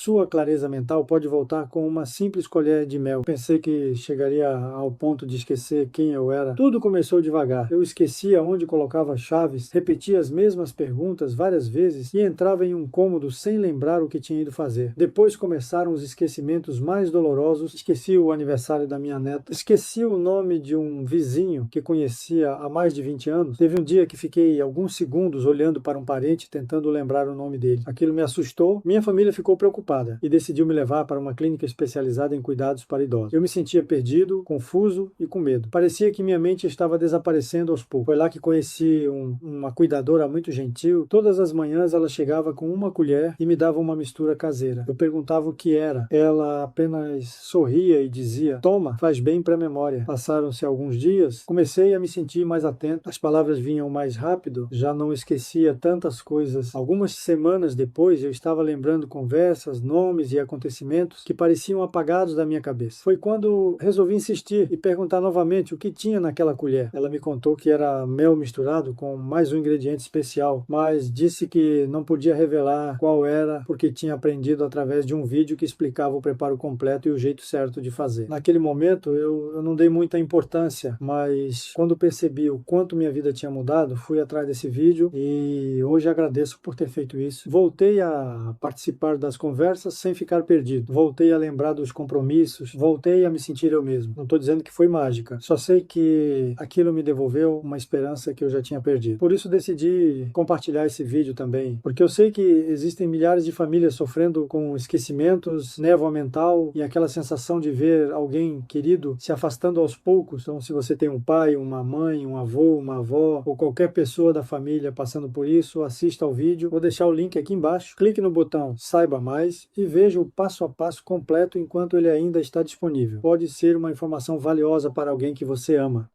Sua clareza mental pode voltar com uma simples colher de mel. Pensei que chegaria ao ponto de esquecer quem eu era. Tudo começou devagar. Eu esquecia onde colocava as chaves, repetia as mesmas perguntas várias vezes e entrava em um cômodo sem lembrar o que tinha ido fazer. Depois começaram os esquecimentos mais dolorosos. Esqueci o aniversário da minha neta. Esqueci o nome de um vizinho que conhecia há mais de 20 anos. Teve um dia que fiquei alguns segundos olhando para um parente tentando lembrar o nome dele. Aquilo me assustou. Minha família ficou preocupada e decidiu me levar para uma clínica especializada em cuidados para idosos. Eu me sentia perdido, confuso e com medo. Parecia que minha mente estava desaparecendo aos poucos. Foi lá que conheci uma cuidadora muito gentil. Todas as manhãs ela chegava com uma colher e me dava uma mistura caseira. Eu perguntava o que era. Ela apenas sorria e dizia: "Toma, faz bem para a memória." Passaram-se alguns dias, comecei a me sentir mais atento. As palavras vinham mais rápido, já não esquecia tantas coisas. Algumas semanas depois, eu estava lembrando conversas, nomes e acontecimentos que pareciam apagados da minha cabeça. Foi quando resolvi insistir e perguntar novamente o que tinha naquela colher. Ela me contou que era mel misturado com mais um ingrediente especial, mas disse que não podia revelar qual era porque tinha aprendido através de um vídeo que explicava o preparo completo e o jeito certo de fazer. Naquele momento eu não dei muita importância, mas quando percebi o quanto minha vida tinha mudado, fui atrás desse vídeo e hoje agradeço por ter feito isso. Voltei a participar das conversas sem ficar perdido. Voltei a lembrar dos compromissos, voltei a me sentir eu mesmo. Não estou dizendo que foi mágica, só sei que aquilo me devolveu uma esperança que eu já tinha perdido. Por isso decidi compartilhar esse vídeo também, porque eu sei que existem milhares de famílias sofrendo com esquecimentos, névoa mental e aquela sensação de ver alguém querido se afastando aos poucos. Então, se você tem um pai, uma mãe, um avô, uma avó ou qualquer pessoa da família passando por isso, assista ao vídeo. Vou deixar o link aqui embaixo. Clique no botão Saiba Mais e veja o passo a passo completo enquanto ele ainda está disponível. Pode ser uma informação valiosa para alguém que você ama.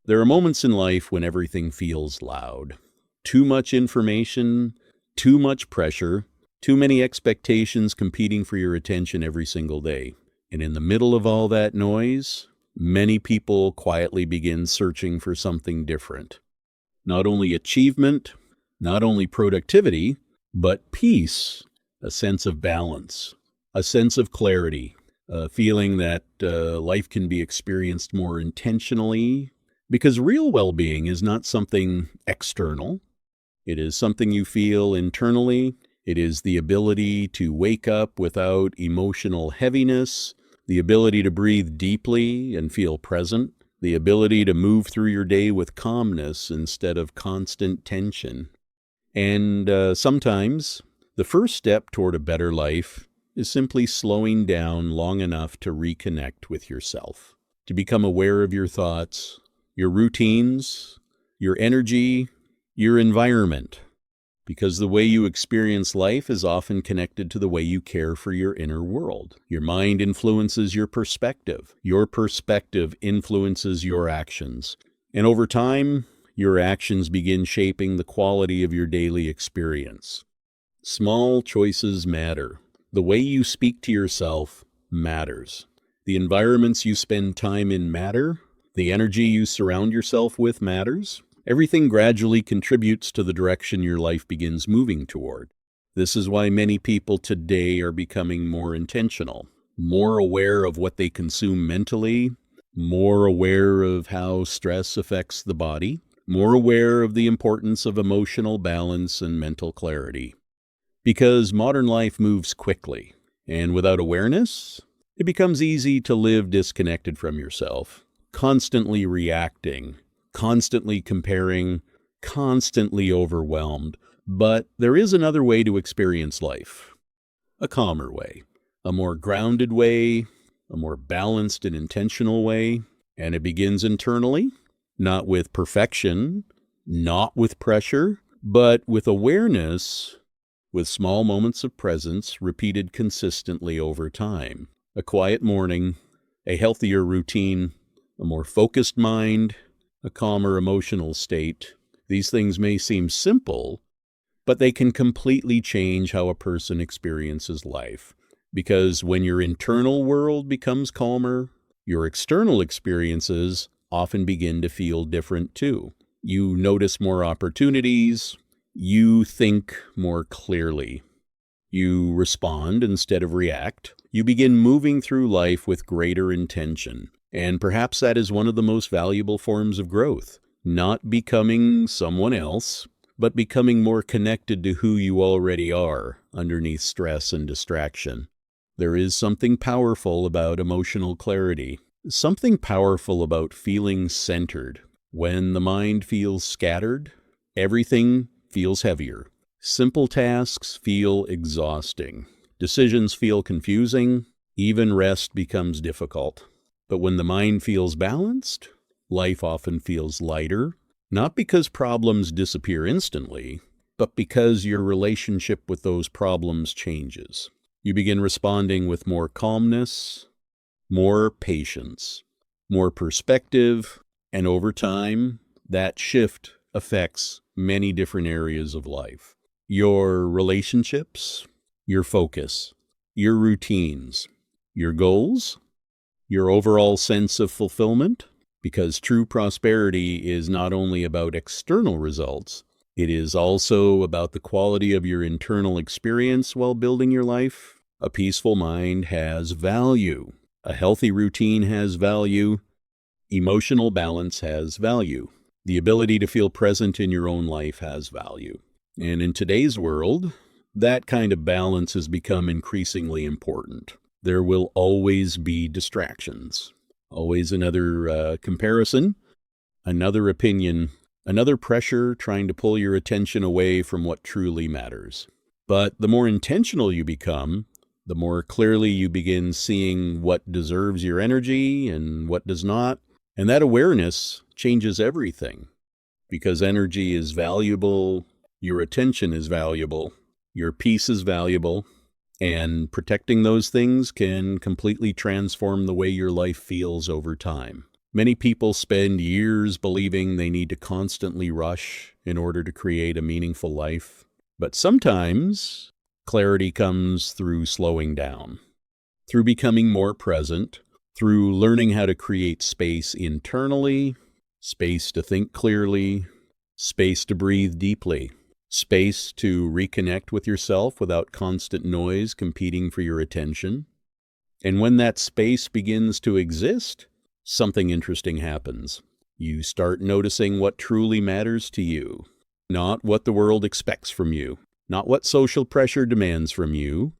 There are moments in life when everything feels loud. Too much information, too much pressure, too many expectations competing for your attention every single day. And in the middle of all that noise, many people quietly begin searching for something different. Not only achievement, not only productivity, but peace, a sense of balance, a sense of clarity, a feeling that life can be experienced more intentionally, because real well-being is not something external. It is something you feel internally. It is the ability to wake up without emotional heaviness, the ability to breathe deeply and feel present, the ability to move through your day with calmness instead of constant tension. And sometimes the first step toward a better life is simply slowing down long enough to reconnect with yourself, to become aware of your thoughts, your routines, your energy, your environment, because the way you experience life is often connected to the way you care for your inner world. Your mind influences your perspective. Your perspective influences your actions. And over time, your actions begin shaping the quality of your daily experience. Small choices matter. The way you speak to yourself matters. The environments you spend time in matter. The energy you surround yourself with matters. Everything gradually contributes to the direction your life begins moving toward. This is why many people today are becoming more intentional, more aware of what they consume mentally, more aware of how stress affects the body, more aware of the importance of emotional balance and mental clarity. Because modern life moves quickly, and without awareness, it becomes easy to live disconnected from yourself, constantly reacting, constantly comparing, constantly overwhelmed. But there is another way to experience life. A calmer way. A more grounded way. A more balanced and intentional way. And it begins internally, not with perfection, not with pressure, but with awareness, with small moments of presence repeated consistently over time. A quiet morning, a healthier routine, a more focused mind, a calmer emotional state. These things may seem simple, but they can completely change how a person experiences life. Because when your internal world becomes calmer, your external experiences often begin to feel different too. You notice more opportunities. You think more clearly. You respond instead of react. You begin moving through life with greater intention. And perhaps that is one of the most valuable forms of growth. Not becoming someone else, but becoming more connected to who you already are underneath stress and distraction. There is something powerful about emotional clarity. Something powerful about feeling centered. When the mind feels scattered, everything feels heavier. Simple tasks feel exhausting. Decisions feel confusing. Even rest becomes difficult. But when the mind feels balanced, life often feels lighter, not because problems disappear instantly, but because your relationship with those problems changes. You begin responding with more calmness, more patience, more perspective, and over time, that shift affects many different areas of life. Your relationships, your focus, your routines, your goals, your overall sense of fulfillment, because true prosperity is not only about external results, it is also about the quality of your internal experience while building your life. A peaceful mind has value. A healthy routine has value. Emotional balance has value. The ability to feel present in your own life has value. And in today's world, that kind of balance has become increasingly important. There will always be distractions. Always another comparison, another opinion, another pressure trying to pull your attention away from what truly matters. But the more intentional you become, the more clearly you begin seeing what deserves your energy and what does not. And that awareness changes everything. Because energy is valuable, your attention is valuable, your peace is valuable, and protecting those things can completely transform the way your life feels over time. Many people spend years believing they need to constantly rush in order to create a meaningful life. But sometimes clarity comes through slowing down, through becoming more present, through learning how to create space internally, space to think clearly, space to breathe deeply, space to reconnect with yourself without constant noise competing for your attention. And when that space begins to exist, something interesting happens. You start noticing what truly matters to you, not what the world expects from you, not what social pressure demands from you,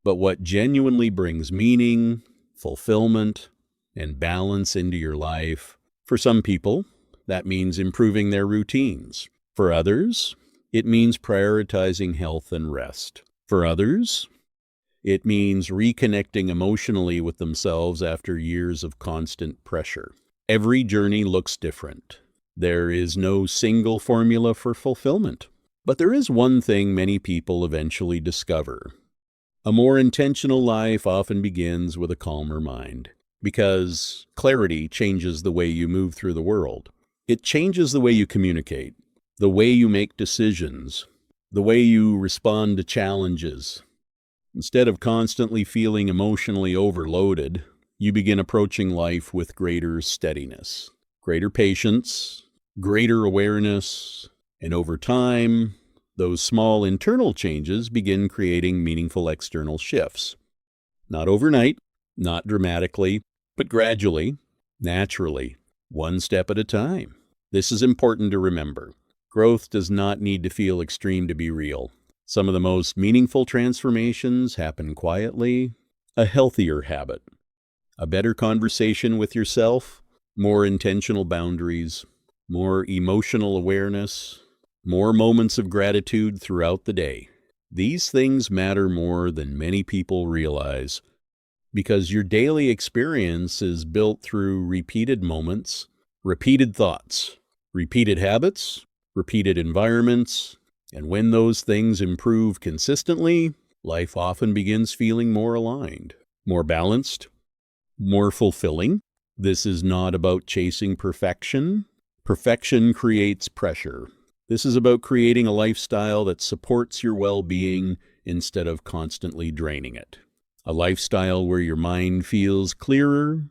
but what genuinely brings meaning, fulfillment, and balance into your life. For some people, that means improving their routines. For others, it means prioritizing health and rest. For others, it means reconnecting emotionally with themselves after years of constant pressure. Every journey looks different. There is no single formula for fulfillment. But there is one thing many people eventually discover. A more intentional life often begins with a calmer mind, because clarity changes the way you move through the world. It changes the way you communicate, the way you make decisions, the way you respond to challenges. Instead of constantly feeling emotionally overloaded, you begin approaching life with greater steadiness, greater patience, greater awareness, and over time, those small internal changes begin creating meaningful external shifts. Not overnight, not dramatically, but gradually, naturally, one step at a time. This is important to remember. Growth does not need to feel extreme to be real. Some of the most meaningful transformations happen quietly. A healthier habit, a better conversation with yourself, more intentional boundaries, more emotional awareness, more moments of gratitude throughout the day. These things matter more than many people realize, because your daily experience is built through repeated moments, repeated thoughts, repeated habits, repeated environments, and when those things improve consistently, life often begins feeling more aligned, more balanced, more fulfilling. This is not about chasing perfection. Perfection creates pressure. This is about creating a lifestyle that supports your well-being instead of constantly draining it. A lifestyle where your mind feels clearer,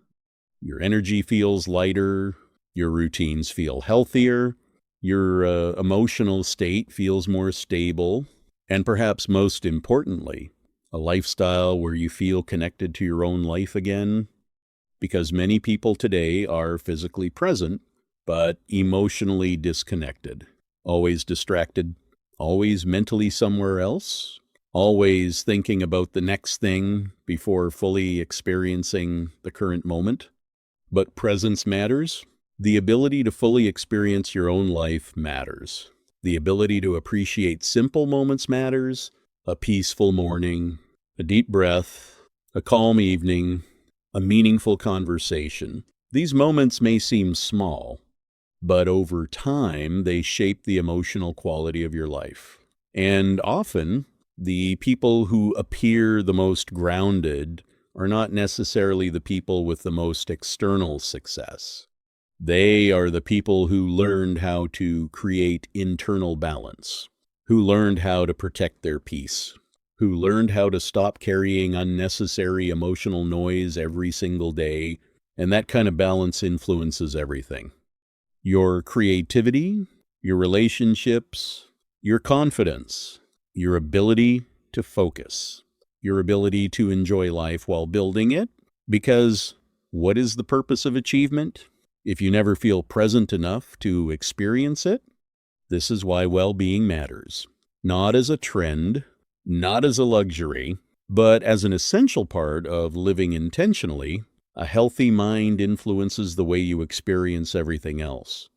your energy feels lighter, your routines feel healthier, your emotional state feels more stable, and perhaps most importantly, a lifestyle where you feel connected to your own life again, because many people today are physically present, but emotionally disconnected. Always distracted, always mentally somewhere else, always thinking about the next thing before fully experiencing the current moment. But presence matters. The ability to fully experience your own life matters. The ability to appreciate simple moments matters. A peaceful morning, a deep breath, a calm evening, a meaningful conversation. These moments may seem small, but over time, they shape the emotional quality of your life. And often, the people who appear the most grounded are not necessarily the people with the most external success. They are the people who learned how to create internal balance, who learned how to protect their peace, who learned how to stop carrying unnecessary emotional noise every single day, and that kind of balance influences everything. Your creativity, your relationships, your confidence, your ability to focus, your ability to enjoy life while building it. Because what is the purpose of achievement if you never feel present enough to experience it? This is why well-being matters. Not as a trend, not as a luxury, but as an essential part of living intentionally. A healthy mind influences the way you experience everything else.